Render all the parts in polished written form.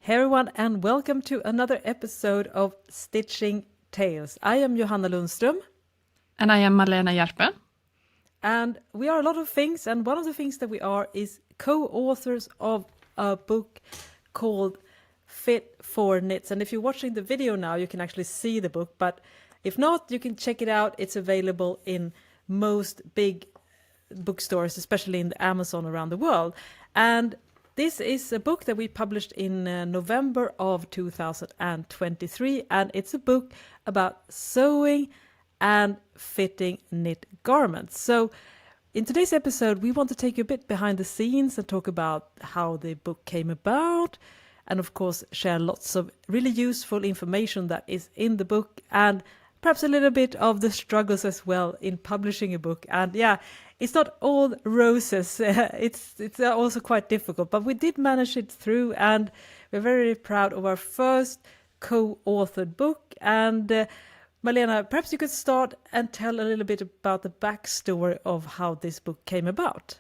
Hey everyone, and welcome to another episode of Stitching Tales. I am Johanna Lundström. And I am Malena Järpe. And we are a lot of things, and one of the things that we are is co-authors of a book called Fit for Knits. And if you're watching the video now, you can actually see the book, but if not, you can check it out. It's available in most big bookstores, especially in the Amazon around the world. And this is a book that we published in November of 2023, and it's a book about sewing and fitting knit garments. So in today's episode, we want to take you a bit behind the scenes and talk about how the book came about, and of course share lots of really useful information that is in the book, and perhaps a little bit of the struggles as well in publishing a book. And yeah, it's not all roses. It's also quite difficult, but we did manage it through, and we're very proud of our first co-authored book. And Malena, perhaps you could start and tell a little bit about the backstory of how this book came about.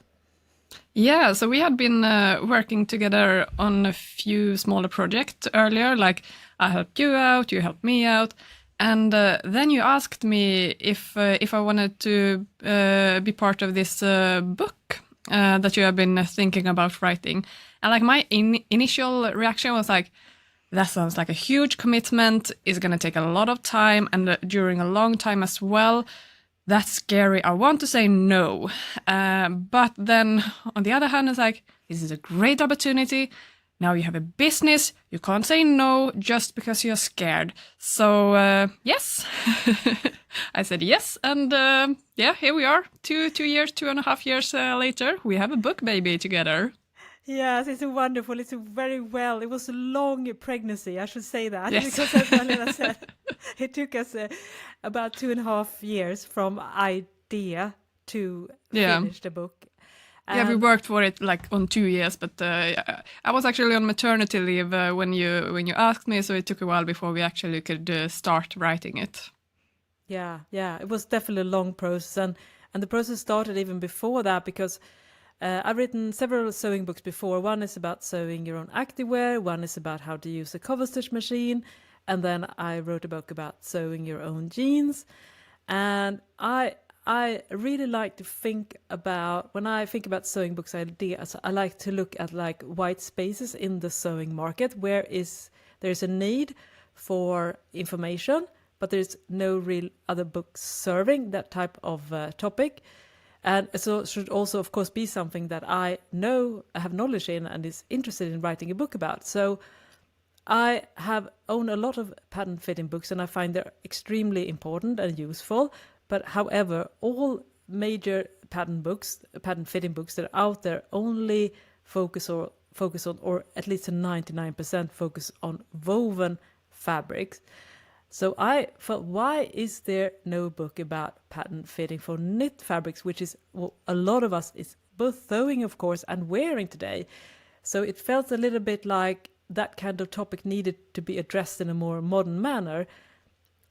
Yeah, so we had been working together on a few smaller projects earlier, like I helped you out, you helped me out. And then you asked me if I wanted to be part of this book that you have been thinking about writing. And like my initial reaction was like, that sounds like a huge commitment. It's going to take a lot of time and during a long time as well. That's scary. I want to say no. But then on the other hand, it's like, this is a great opportunity. Now you have a business, you can't say no just because you're scared. So yes, I said yes. And yeah, here we are, 2.5 years later, we have a book baby together. Yes, it's wonderful. It's very well. It was a long pregnancy, I should say that. Yes. Because as Malena said, it took us about 2.5 years from idea to finish the book. Yeah, we worked for it like on 2 years, but I was actually on maternity leave when you asked me, so it took a while before we actually could start writing it. Yeah, it was definitely a long process, and the process started even before that, because I've written several sewing books before. One is about sewing your own activewear, one is about how to use a Coverstitch machine, and then I wrote a book about sewing your own jeans. And I really like to think about, when I think about sewing books ideas, I like to look at like white spaces in the sewing market where there's a need for information, but there's no real other books serving that type of topic. And so it should also, of course, be something that I have knowledge in and is interested in writing a book about. So I own a lot of pattern fitting books, and I find they're extremely important and useful. But however, all major pattern fitting books that are out there only focus on, or at least a 99% focus on woven fabrics. So I thought, why is there no book about pattern fitting for knit fabrics, which is what a lot of us is both sewing, of course, and wearing today. So it felt a little bit like that kind of topic needed to be addressed in a more modern manner.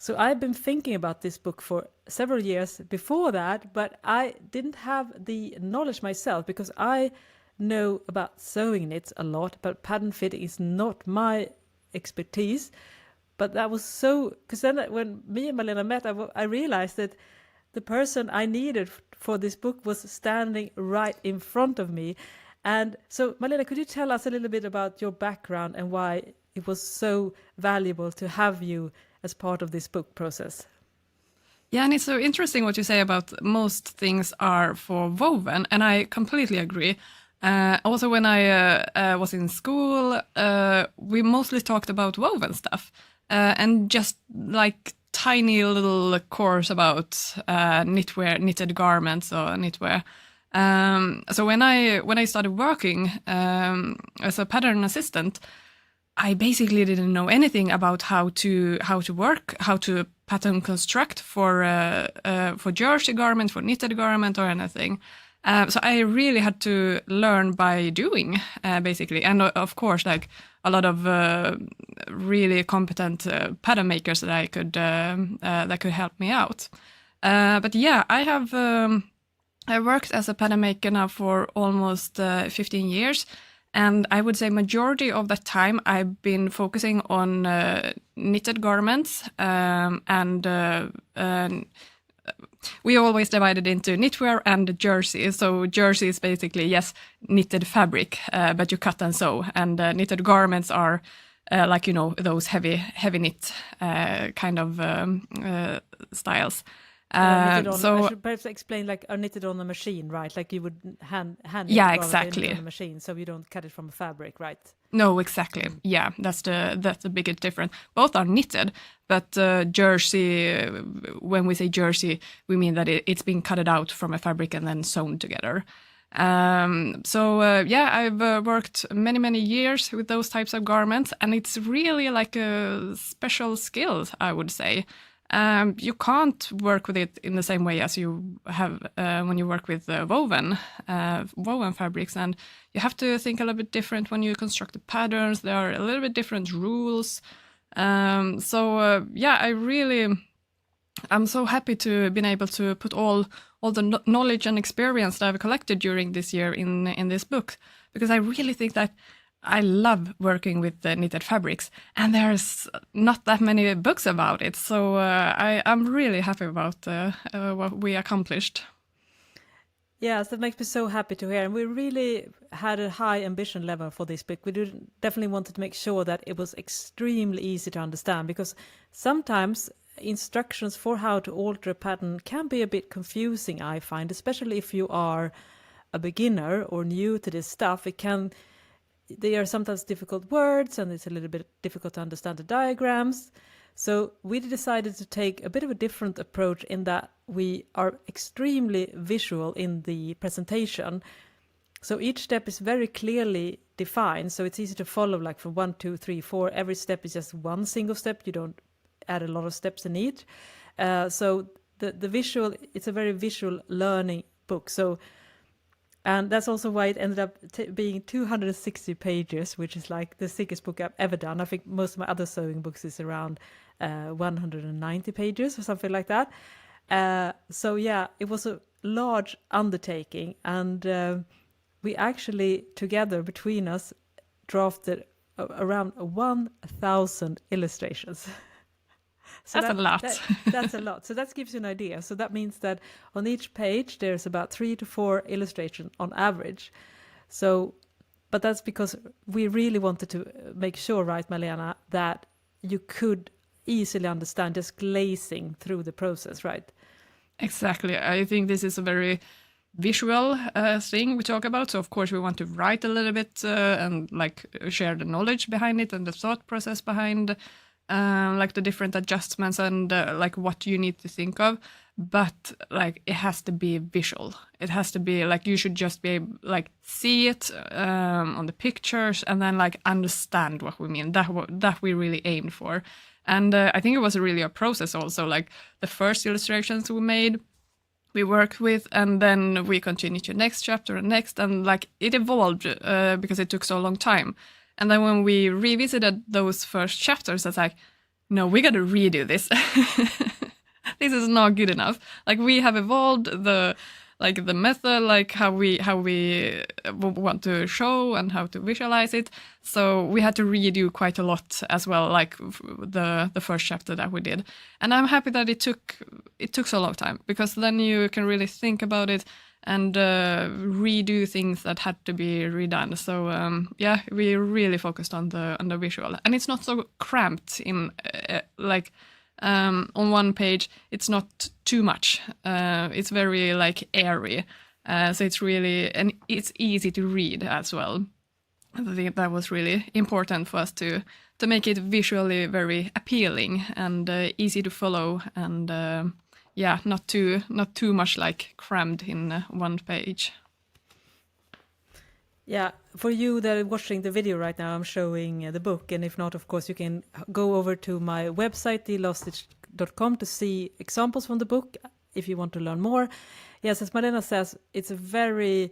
So I've been thinking about this book for several years before that, but I didn't have the knowledge myself, because I know about sewing knits a lot, but pattern fitting is not my expertise. But that was because then when me and Malena met, I realized that the person I needed for this book was standing right in front of me. And so, Malena, could you tell us a little bit about your background and why it was so valuable to have you as part of this book process? Yeah, and it's so interesting what you say about most things are for woven, and I completely agree. Also, when I was in school, we mostly talked about woven stuff. And just like tiny little course about knitwear, knitted garments or knitwear. So when I started working as a pattern assistant, I basically didn't know anything about how to work, how to pattern construct for jersey garment, for knitted garment or anything. So I really had to learn by doing, basically, and of course, like a lot of really competent pattern makers that could help me out. But yeah, I worked as a pattern maker now for almost 15 years, And I would say majority of that time I've been focusing on knitted garments, and we always divided into knitwear and jersey. So jersey is basically, yes, knitted fabric, but you cut and sew. And knitted garments are like, you know, those heavy knit kind of styles. Knitted on, So I should perhaps explain, like, are knitted on a machine, right? Like you would hand knit yeah, rather than exactly. knit on a machine, so you don't cut it from a fabric, right? No, exactly. Yeah, that's the biggest difference. Both are knitted, but jersey. When we say jersey, we mean that it's been cut out from a fabric and then sewn together. Yeah, I've worked many years with those types of garments, and it's really like a special skill, I would say. You can't work with it in the same way as you have when you work with woven fabrics, and you have to think a little bit different when you construct the patterns. There are a little bit different rules. I'm so happy to been able to put all the knowledge and experience that I've collected during this year in this book, because I really think that I love working with knitted fabrics, and there's not that many books about it. So I'm really happy about what we accomplished. Yes, that makes me so happy to hear. And we really had a high ambition level for this book. We definitely wanted to make sure that it was extremely easy to understand, because sometimes instructions for how to alter a pattern can be a bit confusing, I find, especially if you are a beginner or new to this stuff. They are sometimes difficult words, and it's a little bit difficult to understand the diagrams. So we decided to take a bit of a different approach in that we are extremely visual in the presentation. So each step is very clearly defined, so it's easy to follow, like from 1, 2, 3, 4. Every step is just one single step. You don't add a lot of steps in each. So the visual, it's a very visual learning book. And that's also why it ended up being 260 pages, which is like the thickest book I've ever done. I think most of my other sewing books is around 190 pages or something like that. So yeah, it was a large undertaking, and we actually together between us drafted around 1,000 illustrations. So that's a lot. That's a lot. So that gives you an idea. So that means that on each page there's about 3 to 4 illustrations on average. So, but that's because we really wanted to make sure, right, Malena, that you could easily understand just glazing through the process, right? Exactly. I think this is a very visual thing we talk about. So of course we want to write a little bit and like share the knowledge behind it and the thought process behind like the different adjustments and like what you need to think of. But like it has to be visual. It has to be like you should just be able, like see it on the pictures and then like understand what we mean. That we really aimed for. And I think it was really a process also. Like the first illustrations we made, we worked with, and then we continued to next chapter and next, and like it evolved because it took so long time. And then when we revisited those first chapters, I was like, no, we got to redo this. This is not good enough. Like we have evolved the method, like how we want to show and how to visualize it. So we had to redo quite a lot as well, like the first chapter that we did. And I'm happy that it took so long time, because then you can really think about it and redo things that had to be redone. So yeah, we really focused on the visual, and it's not so cramped in on one page. It's not too much. It's very like airy, so it's really, and it's easy to read as well. I think that was really important for us to make it visually very appealing and easy to follow, and yeah, not too much like crammed in one page. Yeah, for you that are watching the video right now, I'm showing the book, and if not, of course, you can go over to my website, thelovestitch.com, to see examples from the book if you want to learn more. Yes, as Malena says, it's a very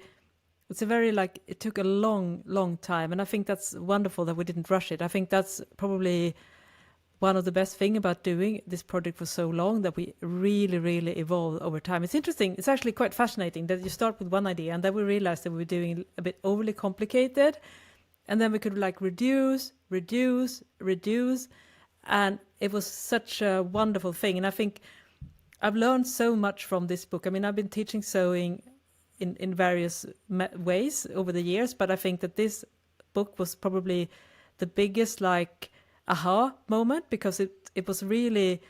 like, it took a long time, and I think that's wonderful that we didn't rush it. I think that's probably one of the best thing about doing this project for so long, that we really evolve over time. It's interesting. It's actually quite fascinating that you start with one idea and then we realize that we're doing a bit overly complicated. and then we could like reduce, and it was such a wonderful thing. And I think I've learned so much from this book. I mean, I've been teaching sewing in various ways over the years, but I think that this book was probably the biggest like aha moment, because it was really,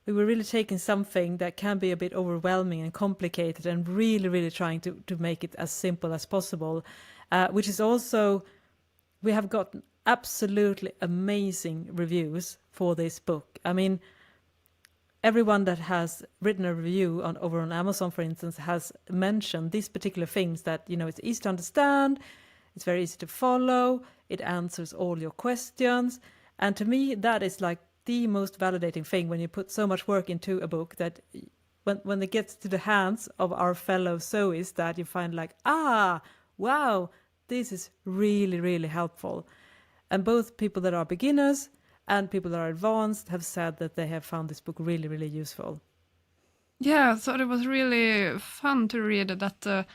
we were really taking something that can be a bit overwhelming and complicated and really trying to make it as simple as possible, which is also, we have gotten absolutely amazing reviews for this book. I mean, everyone that has written a review over on Amazon, for instance, has mentioned these particular things, that, you know, it's easy to understand, it's very easy to follow, it answers all your questions. And to me, that is like the most validating thing when you put so much work into a book, that when it gets to the hands of our fellow sewists, that you find like, wow, this is really helpful. And both people that are beginners and people that are advanced have said that they have found this book really useful. Yeah, so it was really fun to read that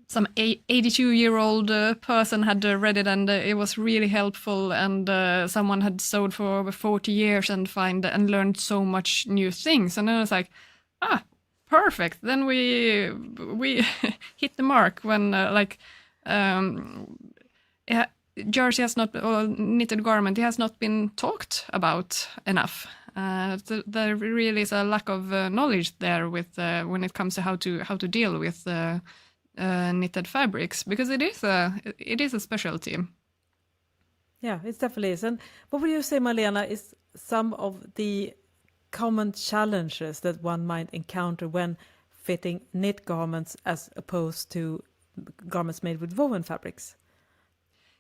some 82-year-old person had read it, and it was really helpful, and someone had sewed for over 40 years and learned so much new things. And then I was like, perfect. Then we hit the mark when jersey has not, or knitted garment, it has not been talked about enough. There really is a lack of knowledge there with when it comes to how to deal with knitted fabrics, because it is a specialty. Yeah, it definitely is. And what would you say, Malena, is some of the common challenges that one might encounter when fitting knit garments as opposed to garments made with woven fabrics?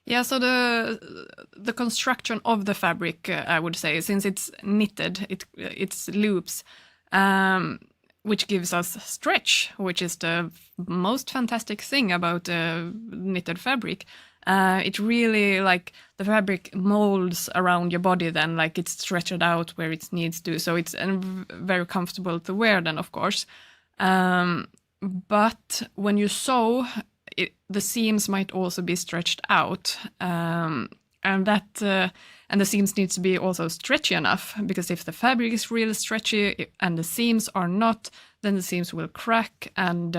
Yeah, so the construction of the fabric, I would say, since it's knitted, it's loops, which gives us stretch, which is the most fantastic thing about knitted fabric. It really, like, the fabric molds around your body then, like it's stretched out where it needs to, so it's very comfortable to wear then, of course. But when you sew, the seams might also be stretched out, and the seams need to be also stretchy enough, because if the fabric is really stretchy and the seams are not, then the seams will crack and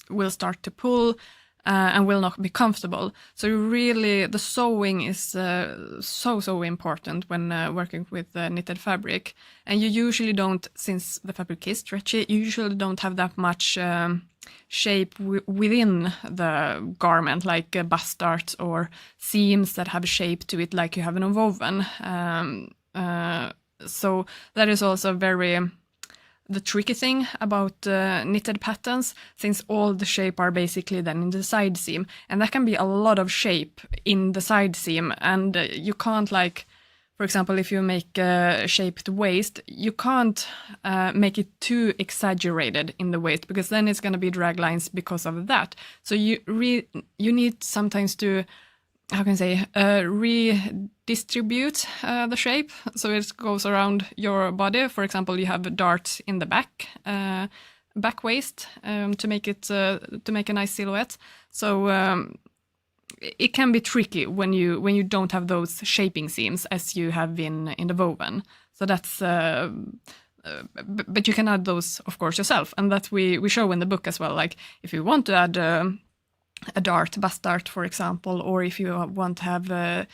will start to pull and will not be comfortable. So really, the sewing is so important when working with knitted fabric. And you usually don't, since the fabric is stretchy, you usually don't have that much shape within the garment, like bust darts or seams that have shape to it like you have in a woven. So that is also the tricky thing about knitted patterns, since all the shape are basically then in the side seam, and that can be a lot of shape in the side seam, and you can't, like, for example, if you make a shaped waist, you can't make it too exaggerated in the waist, because then it's going to be drag lines because of that. So you need sometimes to, how can I say, redistribute the shape, so it goes around your body. For example, you have darts in the back waist to make a nice silhouette. So it can be tricky when you don't have those shaping seams as you have in the woven. So that's but you can add those, of course, yourself, and that we show in the book as well. Like, if you want to add a bust dart, for example, or if you want to have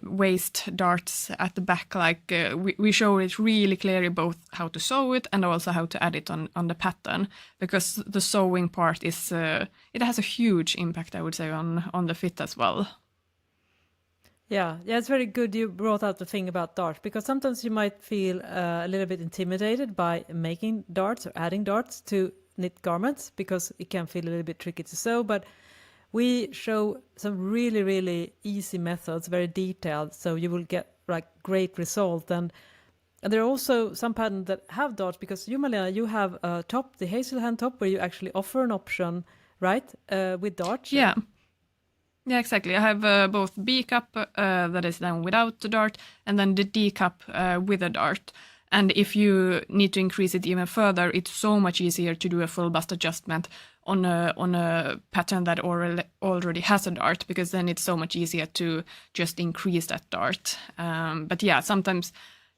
waist darts at the back, like we show it really clearly, both how to sew it and also how to add it on the pattern, because the sewing part is it has a huge impact, I would say, on the fit as well. Yeah, it's very good you brought out the thing about darts, because sometimes you might feel a little bit intimidated by making darts or adding darts to knit garments, because it can feel a little bit tricky to sew. But we show some really easy methods, very detailed, so you will get like great result. And there are also some patterns that have darts, because you, Malena, you have a top, the hazel hand top, where you actually offer an option, right, with darts. Yeah, exactly. I have both B cup that is done without the dart, and then the D cup with a dart. And if you need to increase it even further, it's so much easier to do a full bust adjustment on a pattern that already has a dart, because then it's so much easier to just increase that dart. But yeah, sometimes,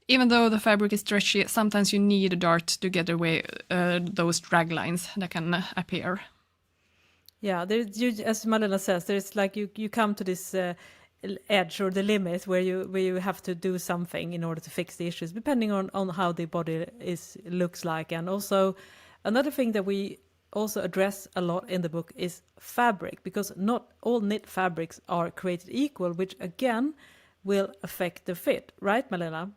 even though the fabric is stretchy, sometimes you need a dart to get away those drag lines that can appear. Yeah, as Malena says, there's like you come to this edge or the limit where you have to do something in order to fix the issues, depending on how the body looks like. And also another thing that we also address a lot in the book is fabric, because not all knit fabrics are created equal, which again will affect the fit, right, Malena?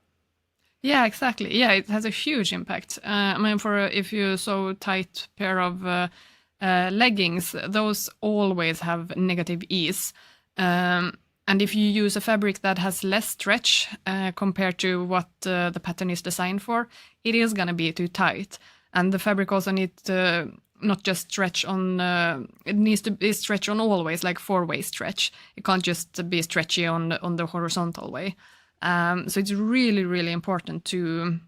Yeah, exactly. Yeah, it has a huge impact. I mean, if you sew tight pair of leggings, those always have negative ease. And if you use a fabric that has less stretch compared to what the pattern is designed for, it is going to be too tight. And the fabric also needs to not just stretch on, it needs to be stretch on always, like 4-way stretch. It can't just be stretchy on the horizontal way. So it's really, really important to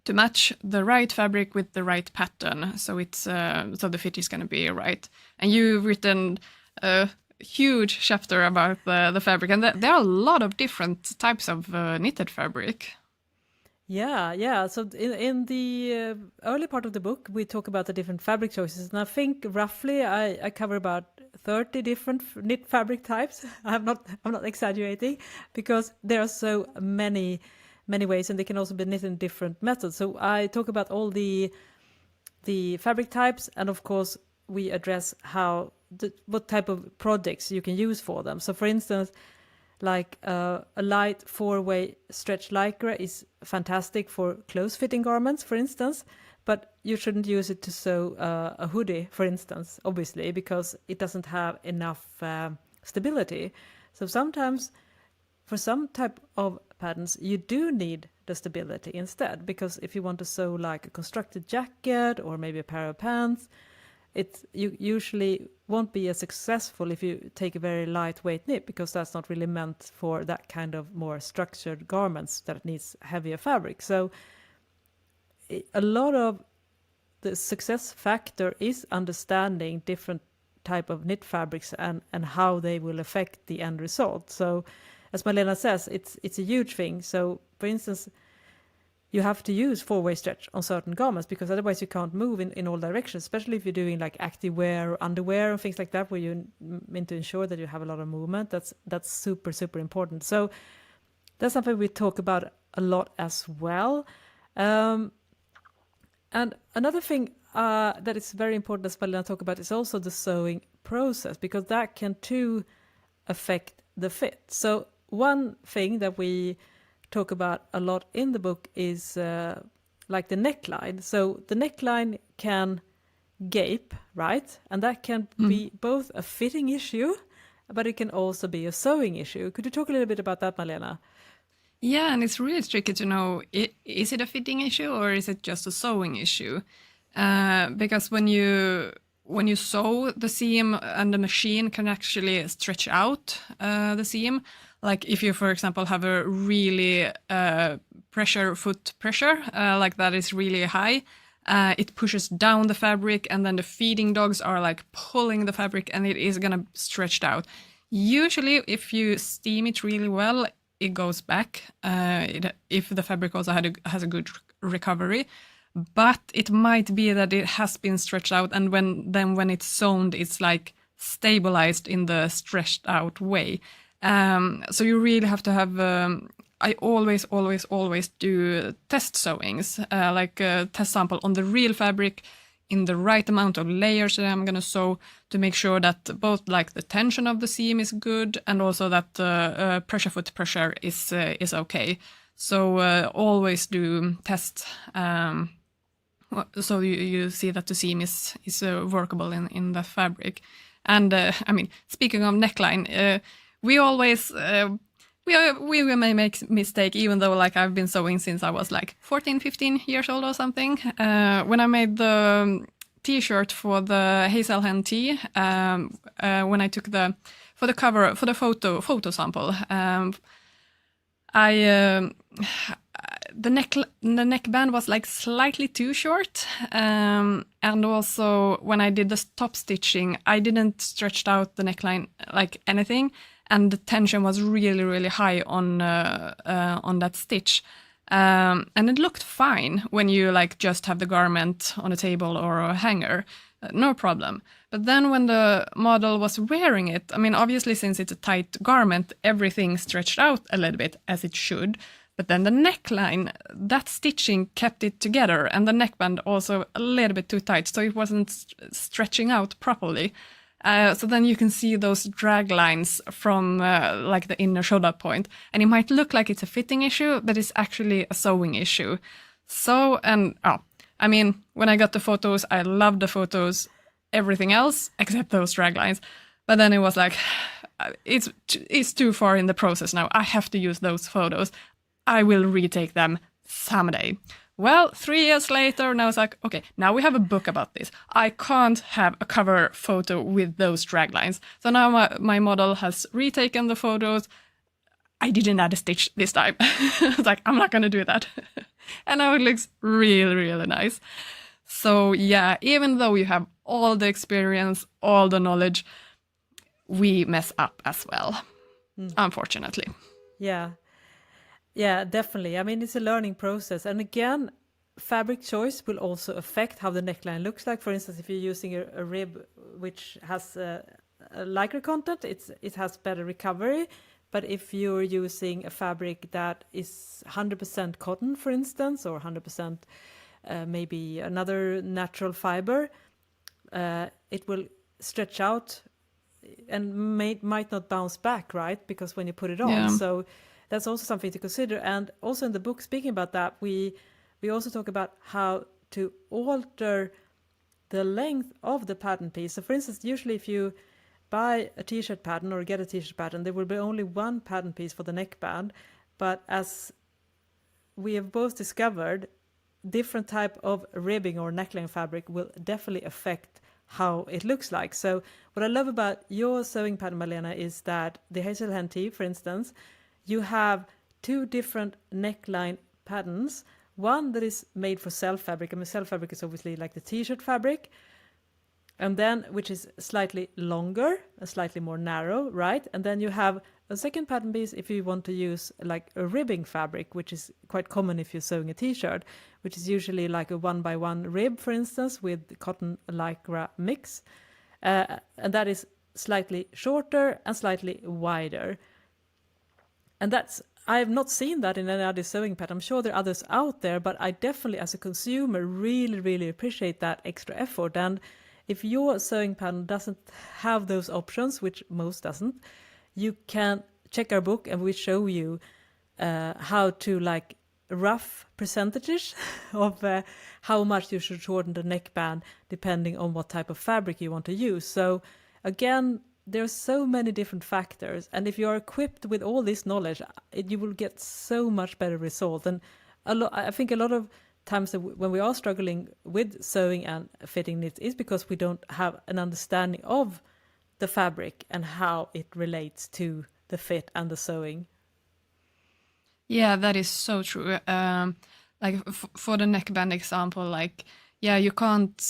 match the right fabric with the right pattern, so so the fit is going to be right. And you've written a huge chapter about the fabric, and there are a lot of different types of knitted fabric. Yeah. So in the early part of the book, we talk about the different fabric choices, and I think roughly I cover about 30 different knit fabric types. I'm not exaggerating, because there are so many ways, and they can also be knit in different methods. So I talk about all the fabric types, and of course we address what type of projects you can use for them. So for instance, like a light 4-way stretch lycra is fantastic for close-fitting garments, for instance, but you shouldn't use it to sew a hoodie, for instance, obviously, because it doesn't have enough stability. So sometimes for some type of patterns, you do need the stability instead, because if you want to sew like a constructed jacket or maybe a pair of pants, you usually won't be as successful if you take a very lightweight knit, because that's not really meant for that kind of more structured garments that needs heavier fabric. So a lot of the success factor is understanding different type of knit fabrics and how they will affect the end result. So as Malena says, it's a huge thing. So for instance, you have to use 4-way stretch on certain garments, because otherwise you can't move in all directions, especially if you're doing like activewear or underwear and things like that, where you mean to ensure that you have a lot of movement. That's super, super important. So that's something we talk about a lot as well. And another thing that is very important as Malena talk about is also the sewing process, because that can too affect the fit. So one thing that we talk about a lot in the book is like the neckline. So the neckline can gape, right? And that can be both a fitting issue, but it can also be a sewing issue. Could you talk a little bit about that, Malena? Yeah, and it's really tricky to know, is it a fitting issue or is it just a sewing issue? Because when you sew the seam, and the machine can actually stretch out the seam, like if you, for example, have a really foot pressure, like that is really high, it pushes down the fabric, and then the feeding dogs are like pulling the fabric, and it is gonna stretch out. Usually, if you steam it really well, it goes back, if the fabric also has a good recovery. But it might be that it has been stretched out, and when it's sewn, it's like stabilized in the stretched out way. So you really have to have, I always do test sewings, like a test sample on the real fabric in the right amount of layers that I'm going to sew, to make sure that both like the tension of the seam is good, and also that the foot pressure is okay. So always do tests, so you see that the seam is workable in the fabric. And I mean, speaking of neckline, we always we may make mistake, even though like I've been sewing since I was like 14, 15 years old or something. When I made the t-shirt for the Hazel Hen tea, when I took for the cover, for the photo sample, I the neckband was like slightly too short, and also when I did the top stitching, I didn't stretch out the neckline like anything, and the tension was really really high on that stitch, and it looked fine when you like just have the garment on a table or a hanger, no problem. But then when the model was wearing it, I mean, obviously since it's a tight garment, everything stretched out a little bit as it should. But then the neckline, that stitching kept it together, and the neckband also a little bit too tight, so it wasn't stretching out properly. So then you can see those drag lines from like the inner shoulder point, and it might look like it's a fitting issue, but it's actually a sewing issue. So, I mean, when I got the photos, I loved the photos, everything else except those drag lines. But then it was like, it's too far in the process now. I have to use those photos. I will retake them someday. Well, 3 years later, now it's like, okay, now we have a book about this. I can't have a cover photo with those drag lines. So now my model has retaken the photos. I didn't add a stitch this time. It's like, I'm not going to do that. And now it looks really, really nice. So yeah, even though you have all the experience, all the knowledge, we mess up as well, unfortunately. Yeah. Yeah, definitely. I mean, it's a learning process. And again, fabric choice will also affect how the neckline looks like. For instance, if you're using a rib which has a lycra content, it has better recovery. But if you're using a fabric that is 100% cotton, for instance, or 100% maybe another natural fiber, it will stretch out and might not bounce back, right? Because when you put it on. Yeah. So that's also something to consider. And also in the book, speaking about that, we also talk about how to alter the length of the pattern piece. So for instance, usually if you buy a t-shirt pattern or get a t-shirt pattern, there will be only one pattern piece for the neckband. But as we have both discovered, different type of ribbing or neckline fabric will definitely affect how it looks like. So what I love about your sewing pattern, Malena, is that the hazel hen tee, for instance, you have two different neckline patterns. One that is made for self fabric. I mean, self fabric is obviously like the t-shirt fabric. And then, which is slightly longer and slightly more narrow, right? And then you have a second pattern piece if you want to use like a ribbing fabric, which is quite common if you're sewing a t-shirt, which is usually like a 1x1 rib, for instance, with cotton lycra mix. And that is slightly shorter and slightly wider. And I have not seen that in any other sewing pattern. I'm sure there are others out there, but I definitely, as a consumer, really, really appreciate that extra effort. And if your sewing pattern doesn't have those options, which most doesn't, you can check our book and we show you how to like rough percentages of how much you should shorten the neckband depending on what type of fabric you want to use. So again, there's so many different factors, and if you're equipped with all this knowledge, you will get so much better result. And I think a lot of times when we are struggling with sewing and fitting knits is because we don't have an understanding of the fabric and how it relates to the fit and the sewing. Yeah, that is so true. Like for the neckband example, like, yeah, you can't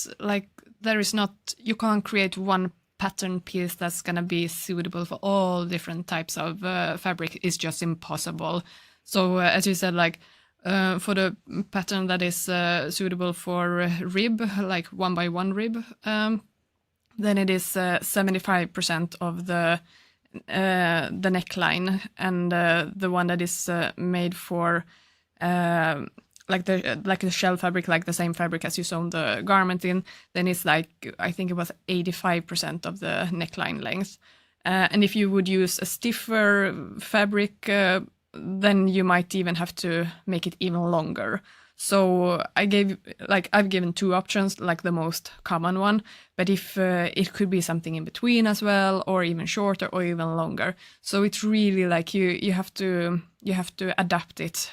create one pattern piece that's going to be suitable for all different types of fabric. Is just impossible. So as you said, like for the pattern that is suitable for rib, like 1x1 rib, then it is 75% of the neckline, and the one that is made for like the shell fabric, like the same fabric as you sew the garment in, then it's like, I think it was 85% of the neckline length. And if you would use a stiffer fabric, then you might even have to make it even longer. So I've given two options, like the most common one, but if it could be something in between as well, or even shorter or even longer. So it's really like you have to adapt it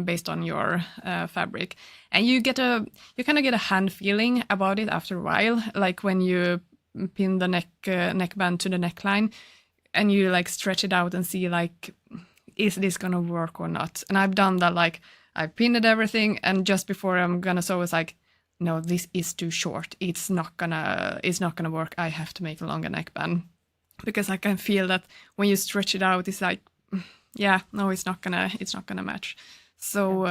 based on your fabric, and you kind of get a hand feeling about it after a while, like when you pin the neckband to the neckline and you like stretch it out and see like, is this gonna work or not? And I've done that, like I pinned everything, and just before I'm gonna sew, it's like, no, this is too short. It's not gonna work. I have to make a longer neckband, because I can feel that when you stretch it out, it's like, yeah, no, it's not gonna match. So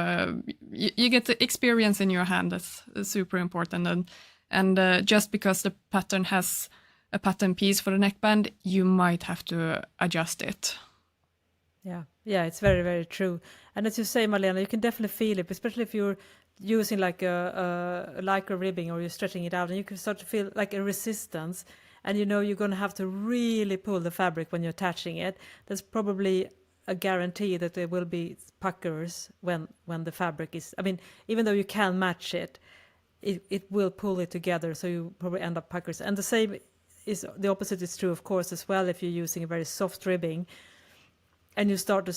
you get the experience in your hand. That's super important. And just because the pattern has a pattern piece for the neckband, you might have to adjust it. Yeah, it's very, very true. And as you say, Malena, you can definitely feel it, especially if you're using like a lycra ribbing, or you're stretching it out, and you can start to feel like a resistance. And you're going to have to really pull the fabric when you're attaching it. There's probably a guarantee that there will be puckers when the fabric is, I mean, even though you can match it, it will pull it together, so you probably end up puckers. And the opposite is true, of course, as well. If you're using a very soft ribbing and you start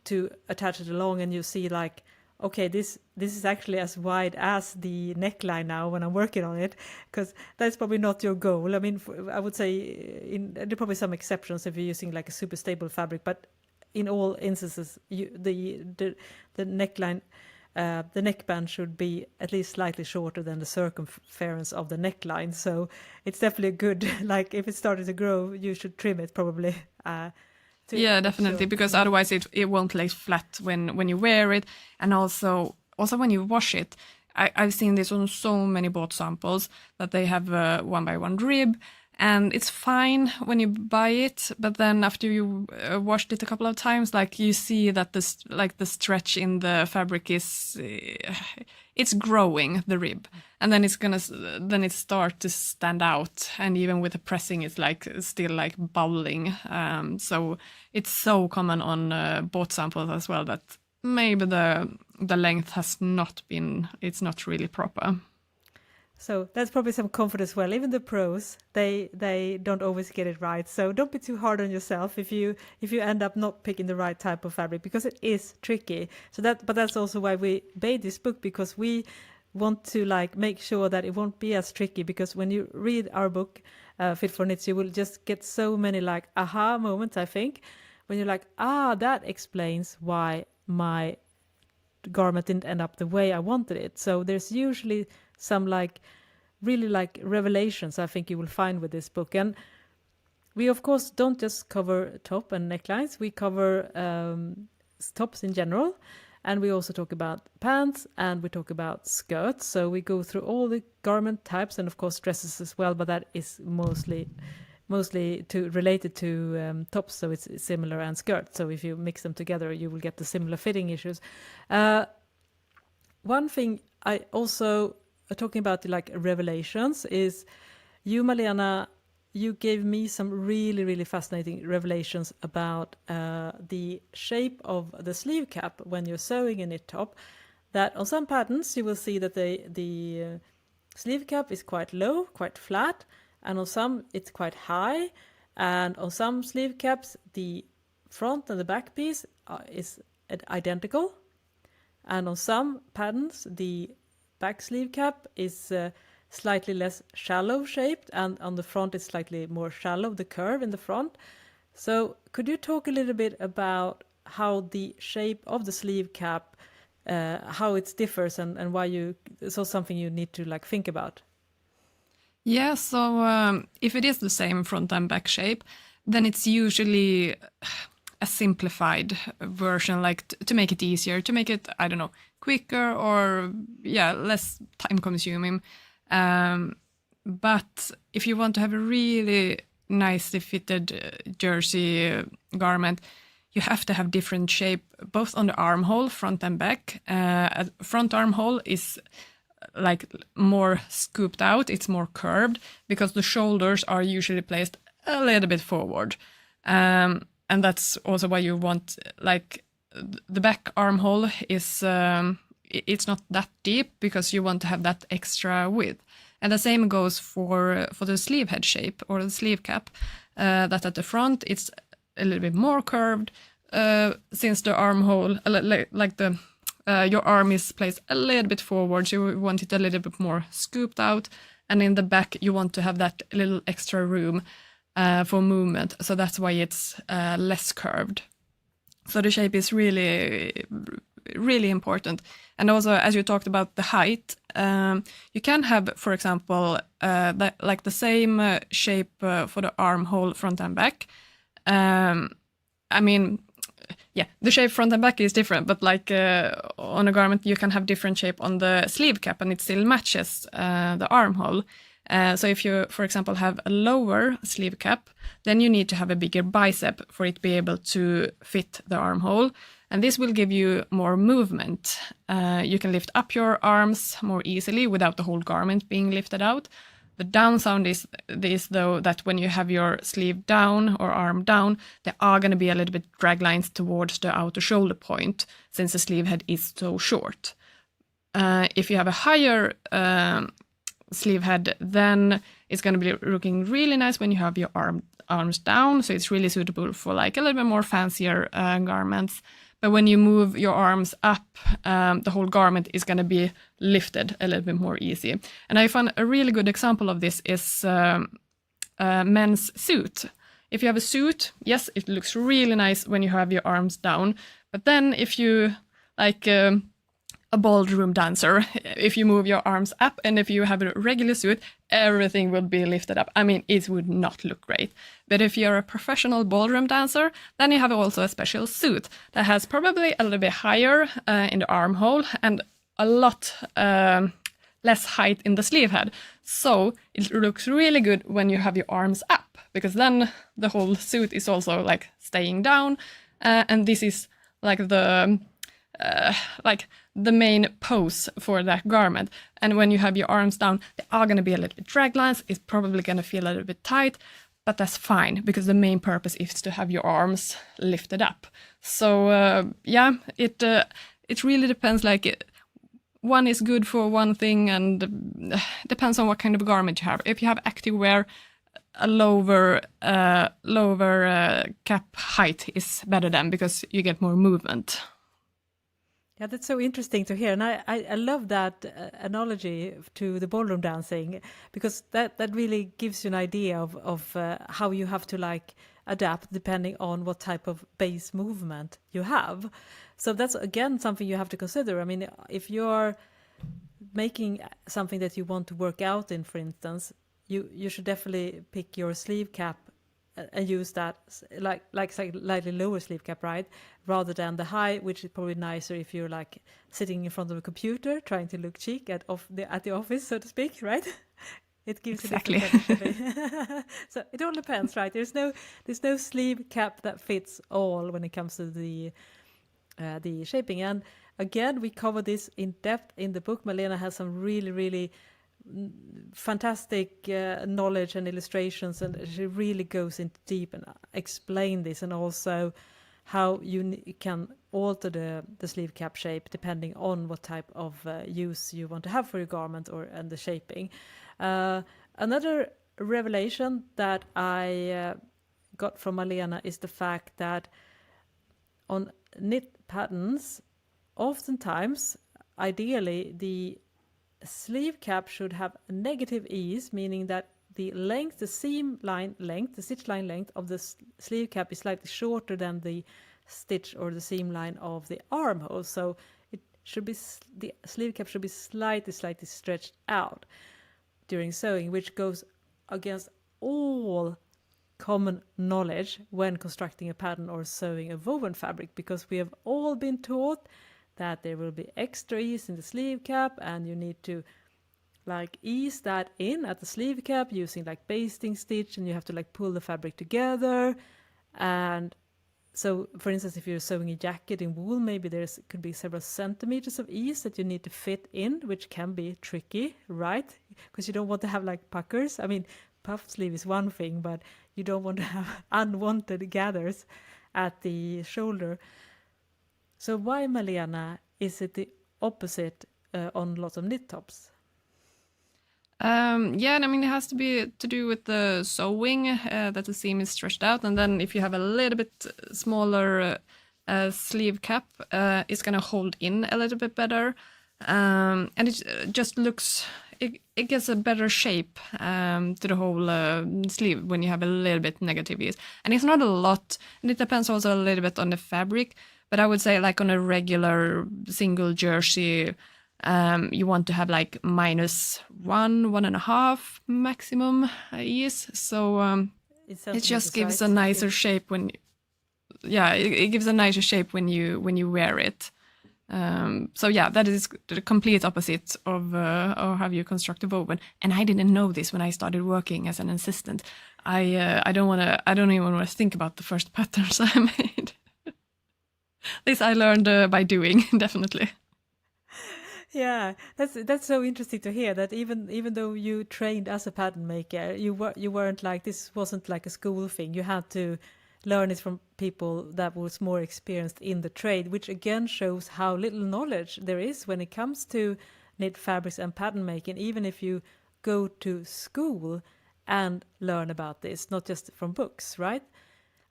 to attach it along, and you see like, okay, this is actually as wide as the neckline now when I'm working on it, because that's probably not your goal. I mean, I would say there are probably some exceptions if you're using like a super stable fabric, but in all instances, the neckline, the neckband should be at least slightly shorter than the circumference of the neckline. So it's definitely good. Like if it started to grow, you should trim it probably. Yeah, definitely, because otherwise it won't lay flat when you wear it, and also when you wash it. I've seen this on so many boat samples that they have a 1x1 rib, and it's fine when you buy it, but then after you washed it a couple of times, like you see that the stretch in the fabric is it's growing, the rib, and then it starts to stand out, and even with the pressing, it's like still like bubbling. So it's so common on boat samples as well that maybe the length has not been, it's not really proper. So that's probably some comfort as well. Even the pros, they don't always get it right. So don't be too hard on yourself if you end up not picking the right type of fabric, because it is tricky. But that's also why we made this book, because we want to like make sure that it won't be as tricky. Because when you read our book, Fit for Knits, you will just get so many like aha moments, I think, when you're like, that explains why my garment didn't end up the way I wanted it. So there's usually some like really like revelations I think you will find with this book. And we of course don't just cover top and necklines, we cover tops in general, and we also talk about pants, and we talk about skirts. So we go through all the garment types, and of course dresses as well, but that is mostly related to tops, so it's similar, and skirts. So if you mix them together, you will get the similar fitting issues. One thing I also talking about like revelations is you, Malena, you gave me some really, really fascinating revelations about the shape of the sleeve cap when you're sewing a knit top. That on some patterns you will see that the sleeve cap is quite low, quite flat, and on some it's quite high, and on some sleeve caps the front and the back piece is identical, and on some patterns the back sleeve cap is slightly less shallow shaped, and on the front it's slightly more shallow, the curve in the front. So could you talk a little bit about how the shape of the sleeve cap, how it differs, and why so something you need to like think about? Yeah, so if it is the same front and back shape, then it's usually a simplified version, like to make it easier, to make it, I don't know, quicker, or less time consuming. But if you want to have a really nicely fitted jersey garment, you have to have different shape, both on the armhole, front and back. Front armhole is like more scooped out, it's more curved, because the shoulders are usually placed a little bit forward. And that's also why you want, like, the back armhole is, it's not that deep, because you want to have that extra width. And the same goes for the sleeve head shape, or the sleeve cap, that at the front it's a little bit more curved, since the armhole, your arm is placed a little bit forward, so you want it a little bit more scooped out, and in the back you want to have that little extra room for movement, so that's why it's less curved. So the shape is really important. And also, as you talked about the height, you can have, for example, like the same shape for the armhole front and back. I mean, yeah, the shape front and back is different, but like on a garment, you can have different shape on the sleeve cap and it still matches the armhole. So if you, for example, have a lower sleeve cap, then you need to have a bigger bicep for it to be able to fit the armhole. And this will give you more movement. You can lift up your arms more easily without the whole garment being lifted out. The downside is this, though, that when you have your sleeve down or arm down, there are going to be a little bit drag lines towards the outer shoulder point, since the sleeve head is so short. If you have a higher sleeve head, then it's going to be looking really nice when you have your arms down. So it's really suitable for like a little bit more fancier garments. But when you move your arms up, the whole garment is going to be lifted a little bit more easy. And I found a really good example of this is men's suit. If you have a suit, yes, it looks really nice when you have your arms down. But then if you like a ballroom dancer, if you move your arms up, and if you have a regular suit, everything will be lifted up. I mean, it would not look great. But if you're a professional ballroom dancer, then you have also a special suit that has probably a little bit higher in the armhole and a lot less height in the sleeve head. So it looks really good when you have your arms up, because then the whole suit is also like staying down. And this is like the main pose for that garment. And when you have your arms down, they are going to be a little bit drag lines. It's probably going to feel a little bit tight, but that's fine, because the main purpose is to have your arms lifted up. So yeah, it really depends. Like one is good for one thing, and depends on what kind of garment you have. If you have activewear, a lower cap height is better then, because you get more movement. Yeah, that's so interesting to hear. And I love that analogy to the ballroom dancing, because that really gives you an idea of how you have to like adapt depending on what type of base movement you have. So that's, again, something you have to consider. I mean, if you're making something that you want to work out in, for instance, you should definitely pick your sleeve cap and use that like slightly lower sleeve cap, right, rather than the high, which is probably nicer if you're like sitting in front of a computer trying to look chic at the office, so to speak, right? It gives exactly. a different feeling. So it all depends, right? There's no sleeve cap that fits all when it comes to the shaping. And again, we cover this in depth in the book. Malena has some really fantastic knowledge and illustrations, and she really goes into deep and explain this, and also how you can alter the sleeve cap shape depending on what type of use you want to have for your garment and the shaping. Another revelation that I got from Malena is the fact that on knit patterns, oftentimes, ideally, the sleeve cap should have a negative ease, meaning that the seam line length, the stitch line length of the sleeve cap is slightly shorter than the stitch or the seam line of the armhole. So the sleeve cap should be slightly stretched out during sewing, which goes against all common knowledge when constructing a pattern or sewing a woven fabric, because we have all been taught that there will be extra ease in the sleeve cap, and you need to like ease that in at the sleeve cap using like basting stitch, and you have to like pull the fabric together. And so, for instance, if you're sewing a jacket in wool, maybe could be several centimeters of ease that you need to fit in, which can be tricky, right? Because you don't want to have like puckers. I mean, puff sleeve is one thing, but you don't want to have unwanted gathers at the shoulder. So why, Malena, is it the opposite on lots of knit tops? Yeah, and I mean, it has to be to do with the sewing, that the seam is stretched out. And then if you have a little bit smaller sleeve cap, it's going to hold in a little bit better. And it just looks it gets a better shape to the whole sleeve when you have a little bit negative ease. And it's not a lot, and it depends also a little bit on the fabric. But I would say like on a regular single jersey, you want to have like -1.5 maximum ease. So it just gives a nicer shape when, it gives a nicer shape when you wear it. So yeah, that is the complete opposite of how you construct a woven. And I didn't know this when I started working as an assistant. I don't even want to think about the first patterns I made. This I learned by doing, definitely. Yeah, that's so interesting to hear that even though you trained as a pattern maker, you weren't like, this wasn't like a school thing. You had to learn it from people that was more experienced in the trade, which again shows how little knowledge there is when it comes to knit fabrics and pattern making, even if you go to school and learn about this, not just from books, right?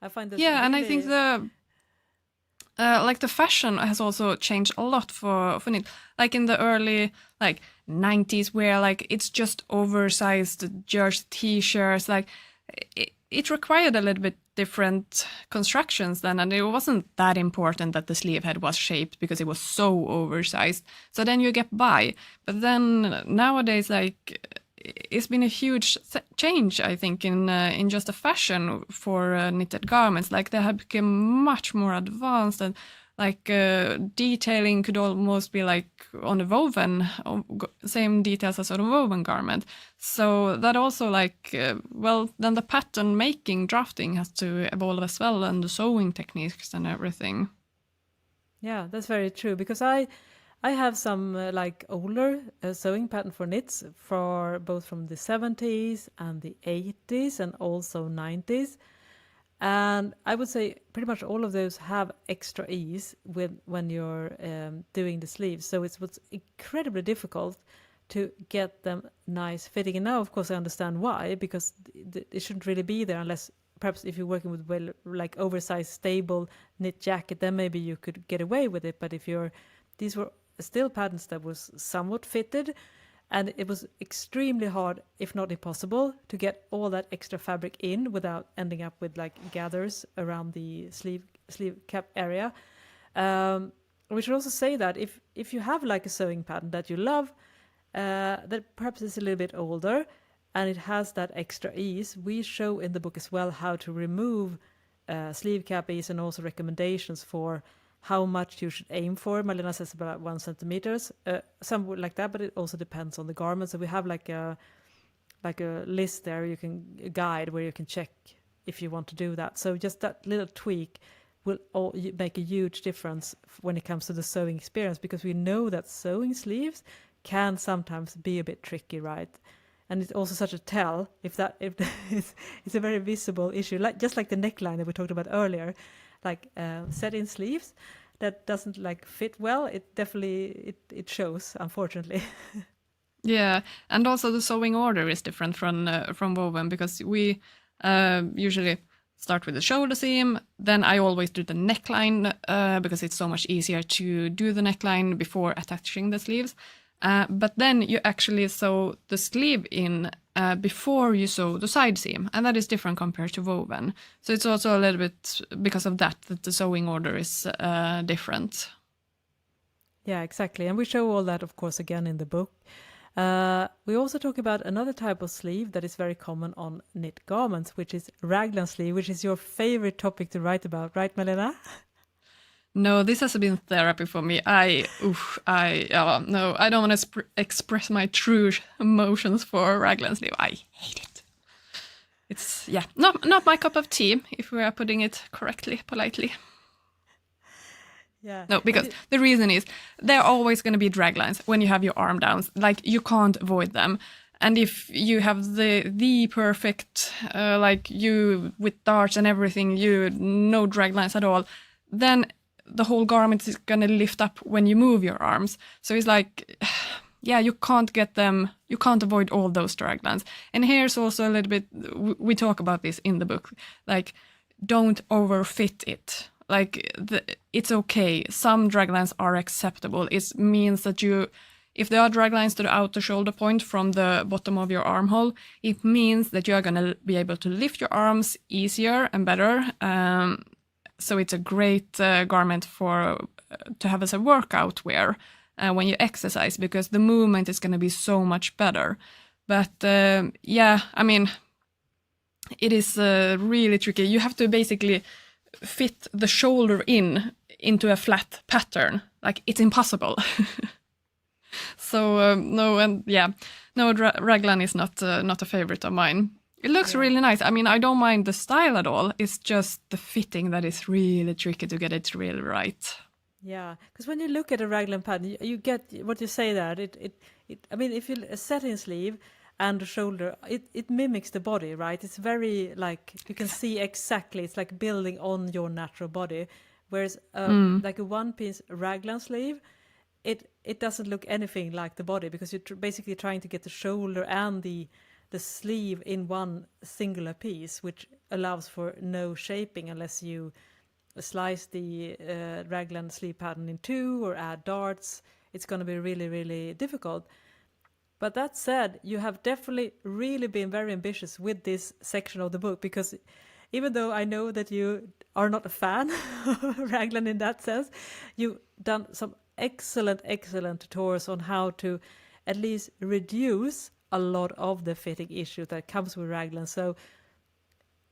I find that and I think the fashion has also changed a lot for knit. Like in the early 90s, where like it's just oversized jersey t-shirts, like it required a little bit different constructions then, and it wasn't that important that the sleeve head was shaped because it was so oversized. So then you get by. But then nowadays, like, it's been a huge change, I think, in just the fashion for knitted garments. Like they have become much more advanced, and like detailing could almost be like on a woven, same details as on a woven garment. So that also then the pattern making, drafting has to evolve as well, and the sewing techniques and everything. Yeah, that's very true, because I have some older sewing pattern for knits for both from the 70s and the 80s and also 90s. And I would say pretty much all of those have extra ease when you're doing the sleeves. So it was incredibly difficult to get them nice fitting. And now, of course, I understand why, because it shouldn't really be there unless perhaps if you're working with oversized, stable knit jacket, then maybe you could get away with it. But these were still patterns that was somewhat fitted, and it was extremely hard, if not impossible, to get all that extra fabric in without ending up with gathers around the sleeve cap area. We should also say that if you have a sewing pattern that you love, that perhaps is a little bit older and it has that extra ease, we show in the book as well how to remove sleeve cap ease, and also recommendations for how much you should aim for. Malena says about 1 centimeters. Some would like that, but it also depends on the garment. So we have a list there, a guide where you can check if you want to do that. So just that little tweak will make a huge difference when it comes to the sewing experience, because we know that sewing sleeves can sometimes be a bit tricky, right? And it's also such a tell if it's a very visible issue, just like the neckline that we talked about earlier. Set in sleeves that doesn't fit well, it definitely it shows, unfortunately. Yeah, and also the sewing order is different from woven, because we usually start with the shoulder seam, then I always do the neckline because it's so much easier to do the neckline before attaching the sleeves. But then you actually sew the sleeve in before you sew the side seam, and that is different compared to woven. So it's also a little bit because of that the sewing order is different. Yeah, exactly. And we show all that, of course, again in the book. We also talk about another type of sleeve that is very common on knit garments, which is raglan sleeve, which is your favorite topic to write about, right, Malena? No, this has been therapy for me. I don't want to express my true emotions for raglan sleeve. I hate it. It's not my cup of tea, if we are putting it correctly, politely. Yeah. No, because the reason is there are always going to be drag lines when you have your arm down. You can't avoid them. And if you have the perfect, you with darts and everything, no drag lines at all, then the whole garment is going to lift up when you move your arms. So it's you can't get them, you can't avoid all those drag lines. And here's also a little bit, we talk about this in the book, don't overfit it. It's okay. Some drag lines are acceptable. It means that you If there are drag lines to the outer shoulder point from the bottom of your armhole, it means that you are going to be able to lift your arms easier and better. So it's a great garment to have as a workout wear when you exercise, because the movement is going to be so much better. But I mean, it is really tricky. You have to basically fit the shoulder into a flat pattern. Like, it's impossible. So raglan is not a favorite of mine. It looks really nice. I mean, I don't mind the style at all. It's just the fitting that is really tricky to get it really right. Yeah, because when you look at a raglan pattern, you get what you say there. I mean, if you a satin sleeve and the shoulder, it mimics the body, right? It's very like you can see exactly. It's like building on your natural body, whereas like a one-piece raglan sleeve, it doesn't look anything like the body, because you're basically trying to get the shoulder and the sleeve in one singular piece, which allows for no shaping unless you slice the raglan sleeve pattern in two or add darts. It's going to be really, really difficult. But that said, you have definitely really been very ambitious with this section of the book, because even though I know that you are not a fan of raglan in that sense, you've done some excellent tutorials on how to at least reduce a lot of the fitting issue that comes with raglan. So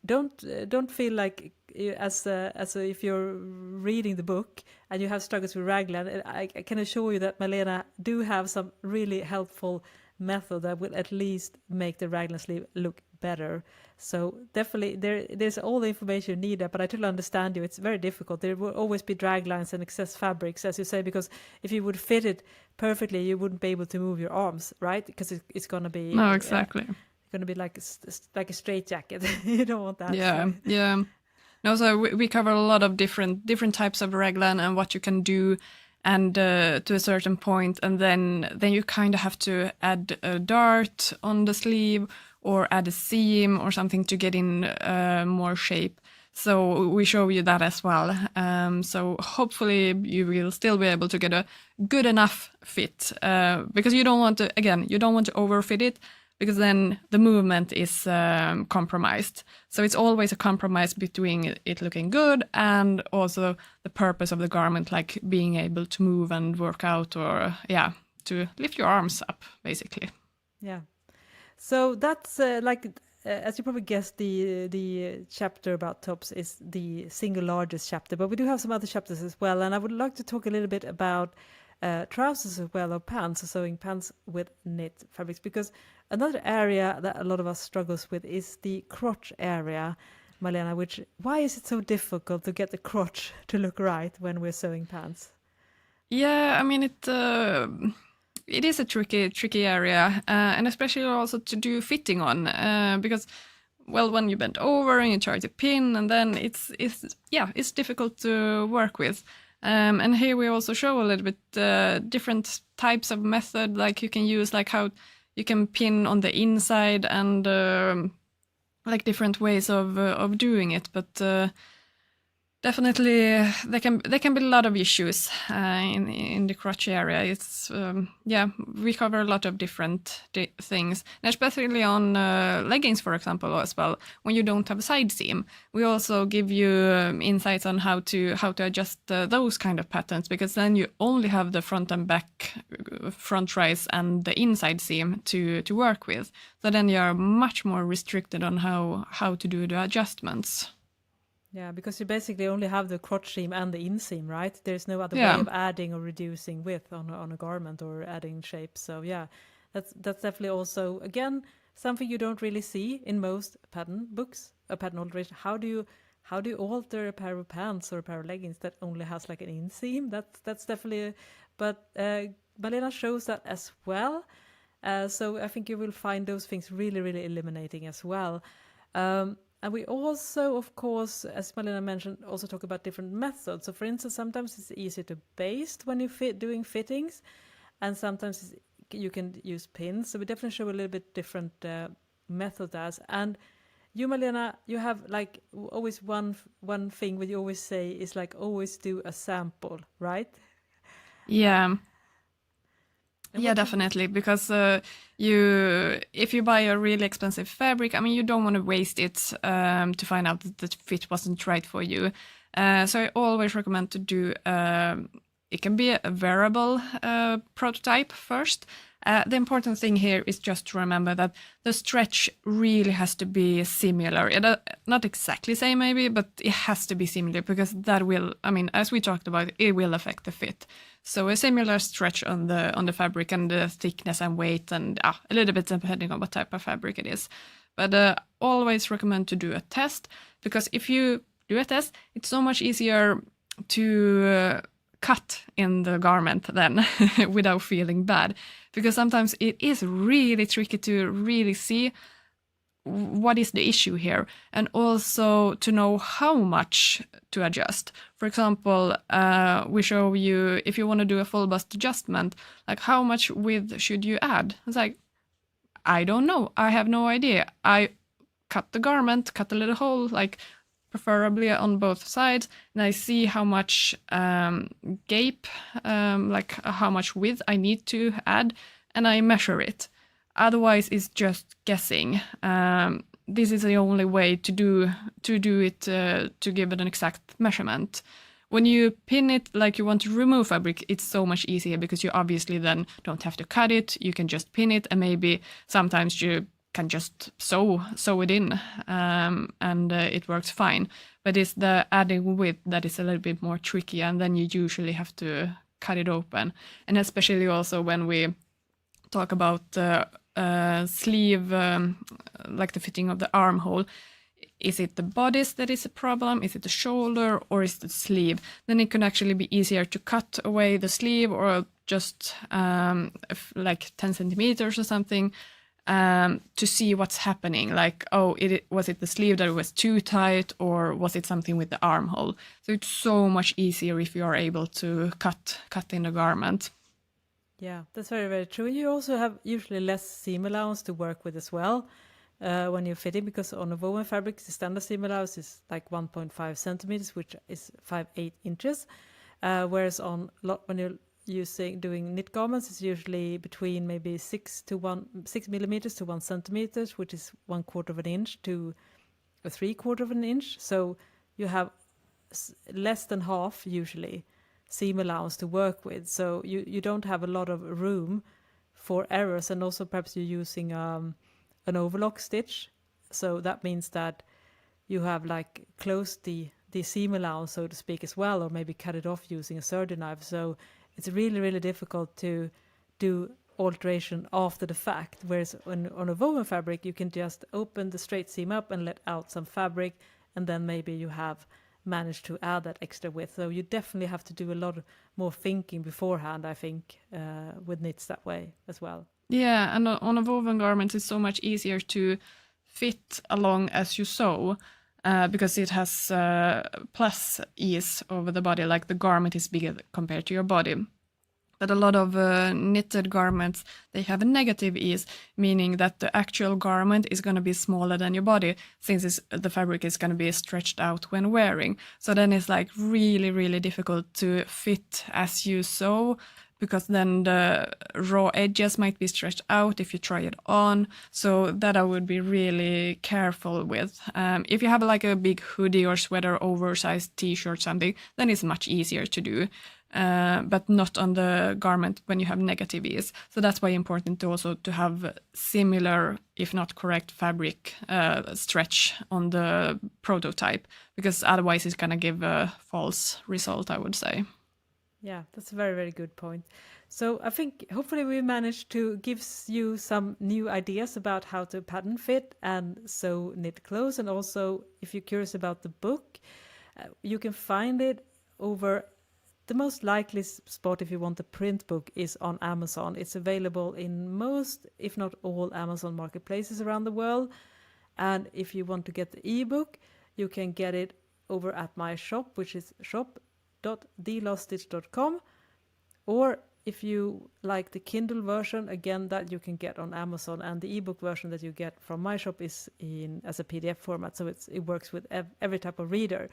don't feel like if you're reading the book and you have struggles with raglan, I can assure you that Malena do have some really helpful method that will at least make the raglan sleeve look better. So definitely there's all the information you need there, but I totally understand you. It's very difficult. There will always be drag lines and excess fabrics, as you say, because if you would fit it perfectly, you wouldn't be able to move your arms, right? Because it's going to be no, exactly. Going to be like a straight jacket. You don't want that. Yeah. No, so we cover a lot of different types of raglan and what you can do, and to a certain point, and then you kind of have to add a dart on the sleeve or add a seam or something to get in more shape. So we show you that as well. So hopefully you will still be able to get a good enough fit, because you don't want to overfit it, because then the movement is compromised. So it's always a compromise between it looking good and also the purpose of the garment, like being able to move and work out, or to lift your arms up, basically. Yeah. So that's as you probably guessed, the chapter about tops is the single largest chapter, but we do have some other chapters as well. And I would like to talk a little bit about trousers as well, or pants, or sewing pants with knit fabrics, because another area that a lot of us struggles with is the crotch area, Malena. Why is it so difficult to get the crotch to look right when we're sewing pants? Yeah, I mean it is a tricky area, and especially also to do fitting on, because when you bend over and you try to pin, and then it's difficult to work with. And here we also show a little bit different types of method, like you can use, like how you can pin on the inside, and like different ways of doing it. But definitely there can be a lot of issues in the crotch area. It's we cover a lot of different things, and especially on leggings, for example, as well. When you don't have a side seam, we also give you insights on how to adjust those kind of patterns, because then you only have the front and back, front rise and the inside seam to work with. So then you are much more restricted on how to do the adjustments. Yeah, because you basically only have the crotch seam and the inseam, right? There's no other way of adding or reducing width on a garment or adding shape. So yeah, that's definitely also, again, something you don't really see in most pattern books, a pattern alteration. How do you alter a pair of pants or a pair of leggings that only has like an inseam? That's definitely, but Malena shows that as well. So I think you will find those things really, really eliminating as well. And we also, of course, as Malena mentioned, also talk about different methods. So for instance, sometimes it's easier to baste when you're doing fittings, and sometimes you can use pins. So we definitely show a little bit different methods as. And you, Malena, you have like always one thing that you always say is like always do a sample, right? Yeah. And Yeah, what do definitely. Because if you buy a really expensive fabric, I mean, you don't want to waste it to find out that the fit wasn't right for you. So I always recommend to do. It can be a wearable prototype first. The important thing here is just to remember that the stretch really has to be similar. Not exactly same maybe, but it has to be similar because that will, I mean, as we talked about, it will affect the fit. So a similar stretch on the fabric and the thickness and weight and a little bit depending on what type of fabric it is. But always recommend to do a test because if you do a test, it's so much easier to cut in the garment then without feeling bad. Because sometimes it is really tricky to really see what is the issue here and also to know how much to adjust. For example, we show you if you want to do a full bust adjustment, like how much width should you add? It's like, I don't know. I have no idea. I cut the garment, cut a little hole, like preferably on both sides, and I see how much gape, like how much width I need to add, and I measure it. Otherwise, it's just guessing. This is the only way to do it to give it an exact measurement. When you pin it like you want to remove fabric, it's so much easier because you obviously then don't have to cut it. You can just pin it, and maybe sometimes you can just sew it in, and it works fine. But it's the adding width that is a little bit more tricky, and then you usually have to cut it open. And especially also when we talk about sleeve, like the fitting of the armhole. Is it the bodice that is a problem? Is it the shoulder or is it the sleeve? Then it can actually be easier to cut away the sleeve or just like 10 centimeters or something to see what's happening. Like, oh, was it the sleeve that was too tight or was it something with the armhole? So it's so much easier if you are able to cut in the garment. Yeah, that's very, very true. You also have usually less seam allowance to work with as well when you're fitting, because on a woven fabric, the standard seam allowance is like 1.5 centimeters, which is 5/8 inches. Whereas when you're doing knit garments, it's usually between maybe 6 millimeters to 1 centimeters, which is 1/4 of an inch to a 3/4 of an inch. So you have less than half usually seam allowance to work with, so you don't have a lot of room for errors. And also perhaps you're using an overlock stitch, so that means that you have like closed the seam allowance, so to speak, as well, or maybe cut it off using a serger knife. So it's really, really difficult to do alteration after the fact, whereas on a woven fabric you can just open the straight seam up and let out some fabric, and then maybe you have manage to add that extra width. So you definitely have to do a lot more thinking beforehand, I think, with knits that way as well. Yeah, and on a woven garment, it's so much easier to fit along as you sew because it has plus ease over the body, like the garment is bigger compared to your body. But a lot of knitted garments, they have a negative ease, meaning that the actual garment is going to be smaller than your body, since the fabric is going to be stretched out when wearing. So then it's like really, really difficult to fit as you sew, because then the raw edges might be stretched out if you try it on. So that I would be really careful with. If you have like a big hoodie or sweater, oversized t-shirt, something, then it's much easier to do. But not on the garment when you have negative ease. So that's why important to also to have similar, if not correct, fabric stretch on the prototype, because otherwise it's gonna give a false result, I would say. Yeah, that's a very, very good point. So I think hopefully we managed to give you some new ideas about how to pattern fit and sew knit clothes. And also, if you're curious about the book, you can find it over. The most likely spot if you want the print book is on Amazon. It's available in most, if not all, Amazon marketplaces around the world. And if you want to get the ebook, you can get it over at my shop, which is shop.theloststitch.com. Or if you like the Kindle version, again, that you can get on Amazon. And the ebook version that you get from my shop is as a PDF format, so it works with every type of reader.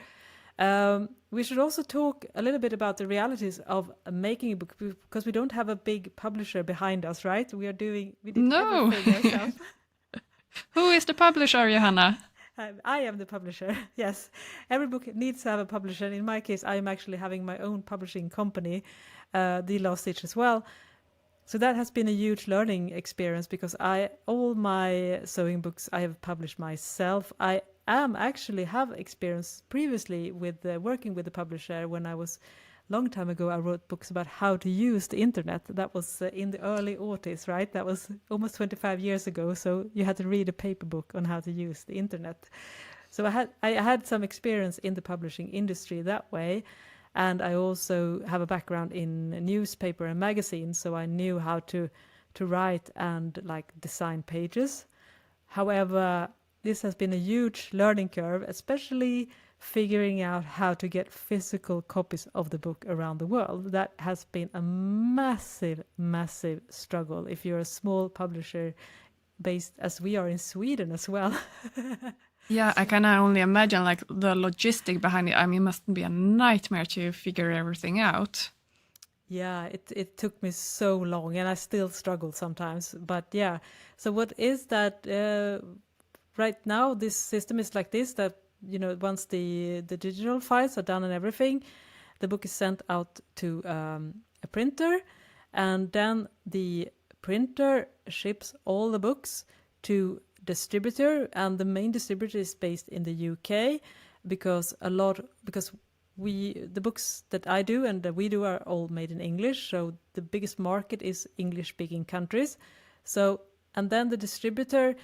We should also talk a little bit about the realities of making a book, because we don't have a big publisher behind us, right? We did No. everything ourselves. Who is the publisher, Johanna? I am the publisher. Yes, every book needs to have a publisher. In my case, I am actually having my own publishing company, The Last Stitch as well. So that has been a huge learning experience, because all my sewing books I have published myself. I have experience previously with working with the publisher. When I was long time ago, I wrote books about how to use the internet. That was in the early 80s, right? That was almost 25 years ago. So you had to read a paper book on how to use the internet. So I had some experience in the publishing industry that way. And I also have a background in newspaper and magazines, so I knew how to write and like design pages. However, this has been a huge learning curve, especially figuring out how to get physical copies of the book around the world. That has been a massive, massive struggle if you're a small publisher based as we are in Sweden as well. Yeah, I can only imagine like the logistic behind it. I mean, it must be a nightmare to figure everything out. Yeah, it took me so long, and I still struggle sometimes. But yeah, so what is that? Right now, this system is like this: that once the digital files are done and everything, the book is sent out to a printer, and then the printer ships all the books to distributor, and the main distributor is based in the UK, because the books that I do and that we do are all made in English, so the biggest market is English speaking countries. So, and then the distributor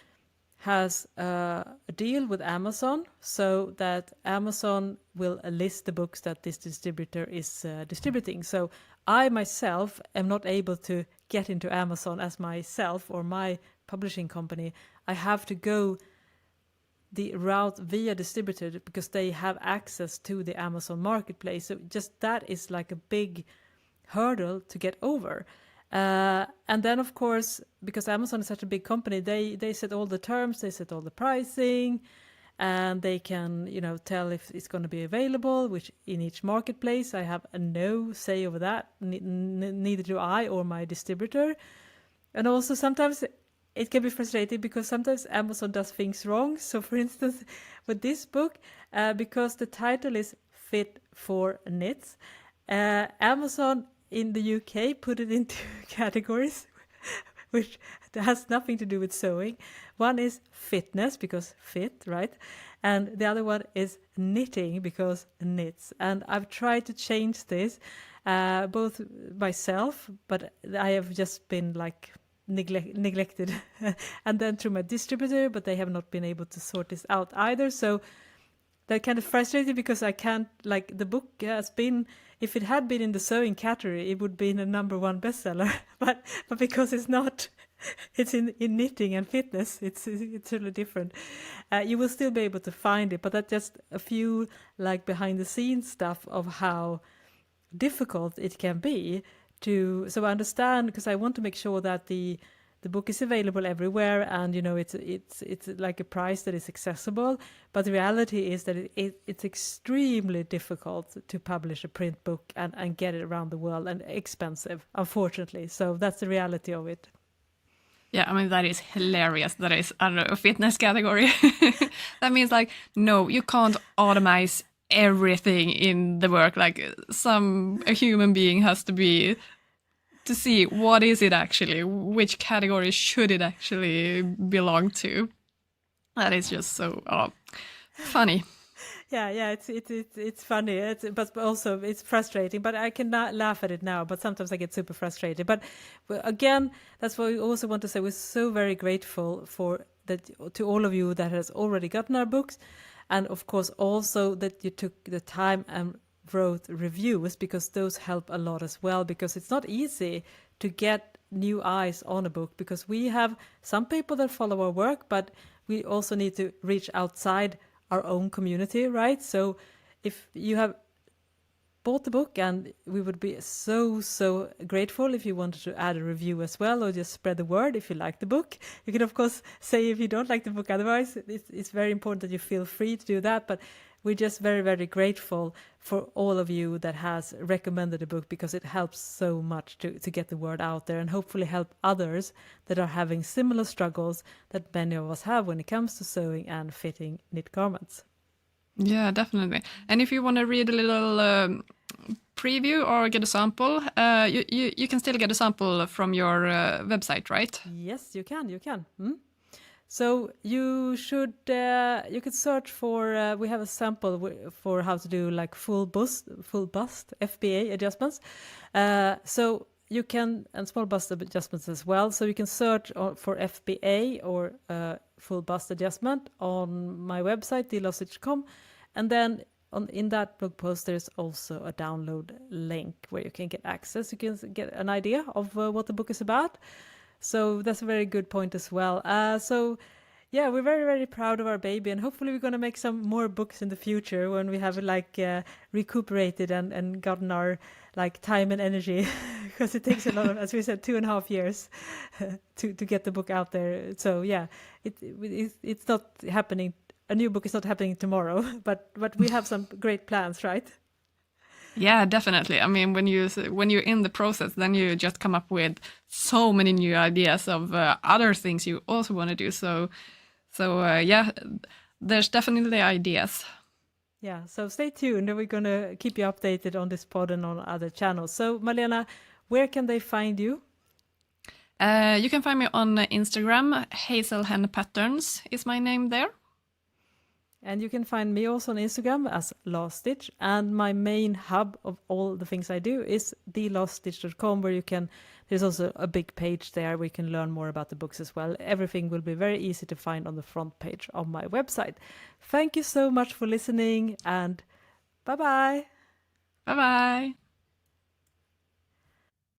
has a deal with Amazon, so that Amazon will list the books that this distributor is distributing. So I myself am not able to get into Amazon as myself or my publishing company. I have to go the route via distributor, because they have access to the Amazon marketplace. So just that is like a big hurdle to get over. And then, of course, because Amazon is such a big company, they set all the terms, they set all the pricing, and they can, tell if it's going to be available, which in each marketplace. I have no say over that, neither do I or my distributor. And also sometimes it can be frustrating, because sometimes Amazon does things wrong. So for instance, with this book, because the title is Fit for Knits, Amazon in the UK put it into categories which has nothing to do with sewing. One is fitness, because fit, right? And the other one is knitting, because knits. And I've tried to change this, both myself, but I have just been like neglected and then through my distributor, but they have not been able to sort this out either. So that kind of frustrated, because I can't, like, the book has been, if it had been in the sewing category, it would be in a #1 bestseller. but because it's not, it's in knitting and fitness, it's totally different. You will still be able to find it, but that's just a few like behind the scenes stuff of how difficult it can be to. So I understand, because I want to make sure that the book is available everywhere, and it's like a price that is accessible. But the reality is that it's extremely difficult to publish a print book and get it around the world, and expensive, unfortunately. So that's the reality of it. Yeah, I mean, that is hilarious. That is, I don't know, a fitness category. That means like, no, you can't automate everything in the work. Like a human being has to see what is it actually, which category should it actually belong to. That is just so funny. Yeah, it's funny, but also it's frustrating. But I cannot laugh at it now. But sometimes I get super frustrated. But again, that's what we also want to say. We're so very grateful for that to all of you that has already gotten our books, and of course also that you took the time and wrote reviews, because those help a lot as well. Because it's not easy to get new eyes on a book, because we have some people that follow our work, but we also need to reach outside our own community, right? So if you have bought the book, and we would be so grateful if you wanted to add a review as well, or just spread the word if you like the book. You can of course say if you don't like the book. Otherwise, it's very important that you feel free to do that. But we're just very, very grateful for all of you that has recommended the book, because it helps so much to get the word out there and hopefully help others that are having similar struggles that many of us have when it comes to sewing and fitting knit garments. Yeah, definitely. And if you want to read a little preview or get a sample, you can still get a sample from your website, right? Yes, you can. So you should you could search for we have a sample for how to do like full bust FBA adjustments. So you can, and small bust adjustments as well. So you can search for FBA or full bust adjustment on my website theloveStitch.com, and then in that blog post there's also a download link where you can get access. You can get an idea of what the book is about. So that's a very good point as well. So yeah, we're very, very proud of our baby, and hopefully we're going to make some more books in the future when we have like recuperated and gotten our like time and energy, because it takes a lot of, as we said, 2.5 years to get the book out there. So yeah, it's not happening. A new book is not happening tomorrow, but we have some great plans, right? Yeah, definitely. I mean, when you're in the process, then you just come up with so many new ideas of other things you also want to do. So yeah, there's definitely ideas. Yeah, so stay tuned, and we're going to keep you updated on this pod and on other channels. So Malena, where can they find you? You can find me on Instagram. Hazel Hen Patterns is my name there. And you can find me also on Instagram as Last Stitch. And my main hub of all the things I do is thelaststitch.com, where there's also a big page there where you can learn more about the books as well. Everything will be very easy to find on the front page of my website. Thank you so much for listening, and bye-bye. Bye-bye.